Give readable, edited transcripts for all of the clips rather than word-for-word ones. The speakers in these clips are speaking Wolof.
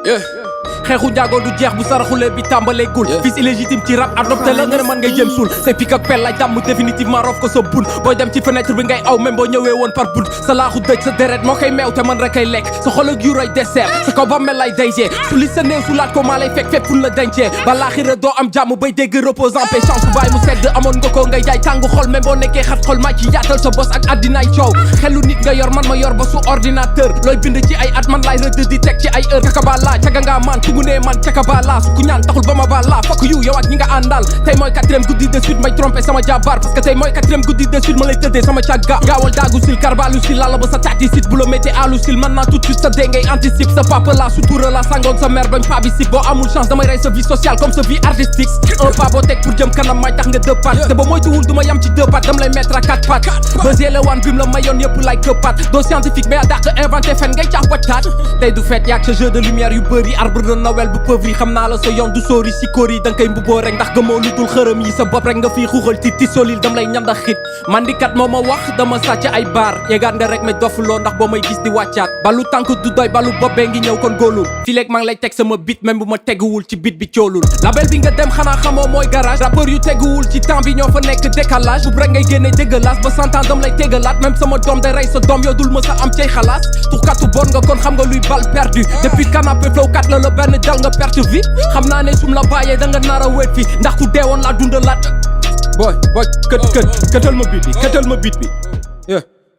Yeah. xeexu njaago du jeex bu saraxulee bi tàmbalee gul fils illégitime ci rap adopté la nga ne man ngay jëm suul say pik ak pel lay damm définitivement rof ko sa bun booy dem ci fenêtre bi ngay aw même boo ñëwee woon par bunt sa laaxu dëj sa deret moo koy meew te man rek ay lekk sa xol ak yuuray dessert sa kaw ba mel lay dayjee su li sa néew su laat ko maa lay fekk fépp fun la dencee ba laaxira doo am jàmm bay dégg reposant paix chance bu bàyyi mu sedd amoon nga ko ngay jaay tàngu xol même boo nekkee xat xol maa ci yaatal sa bos ak addinaay coow xelu nit nga yor man ma yor ba su ordinateur looy bind ci ay at man lay rëdd di teg ci ay heure cakaba laa caga ngaa man ku ne man cakaba laa su ku ñaan taxul ba ma baal laa fokk yu yow ak ñi nga àndal tey mooy 4e guddi de suite may trompé sama jabar parce que tey mooy 4e guddi de suite ma lay tëddee sama càgga gaawal daagu sil karbalu sil lala ba sa taati sit bu la méttee alu sil man naa tout de suite sa dee ngay anticipe sa papa la sutura la sangoon sa mère bañ paa bi sik boo amul chance damay rey sa vie sociale comme sa vie artistique un pas boo teg pour jëm kanam may tax nga deux pattes te ba moytuwul du ma yam ci deux pattes dam lay mettre à 4 pattes bësee la waan bim la mayoon yëpp lay këppaat doo scientifique mais a dàq inventé fen ngay cax waccaat tey du fête yaag sa jeu de lumière yu bëri arbre de Noël bu pauvre yi xam naa la sa yoon du sóori si kóor yi danga koy mbubboo rek ndax gëmoo lu dul xërëm yi sa bopp rek nga fii xuuxal ti solil dam lay ñanda xit mandikat moo ma wax dama sàcc ay baar yegaat nga rek mais dofuloo ndax boo may gis di wàccaat balu tànk du doy balu boppee ngi ñëw kon góolul fii léeg maa ngi lay teg sama bit même bu ma teguwul ci bit bi coolul label bi nga dem xanaa xamoo mooy garage rappeur yu teguwul ci temps bi ñoo fa nekk décalage bu rek ngay génne dégueulasse ba 100 ans dam lay tegalaat même sama doom day rey sa doom yoo dul ma sa am cay xalaas tuxkatu bon nga kon xam nga luy balle perdu depuis canapé flow kat la benn dal nga perte vie xam naa ne sum la bàyyee da nga nar a wéet fi ndax ku deewoon laa dundalaat boy këtal ma bit bi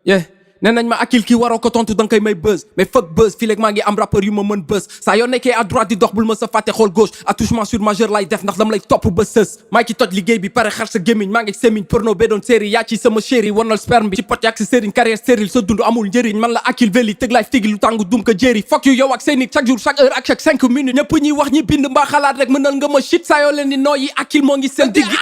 yeah nee nañ ma akil kii waroo ko tontu danga koy may buzz mais fuck buzz fii léegi maa ngi am rappeur yu ma mën buzz saa yoo nekkee à droite di dox bul ma sa fàtte xool gauche attouchement sur majeur lay def ndax dam lay topp ba sës maa ngi ci toj liggéey bi pare xar sa gémmiñ maa ngi semiñ porno be doon série yaa ci sama chéri wanal sperme bi ci pot yaak sa sëriñ carrière stérile sa dund amul njëriñ man la akil veli tëg life tigi lu tàng dum ko jéeri fuck yu yow ak say nit chaque jour chaque heure ak chaque 5 minutes ñëpp ñuy wax ñi bind mbaa xalaat rek mënal nga ma shit saa yoo leen di nooyi akil moo ngi seen diggi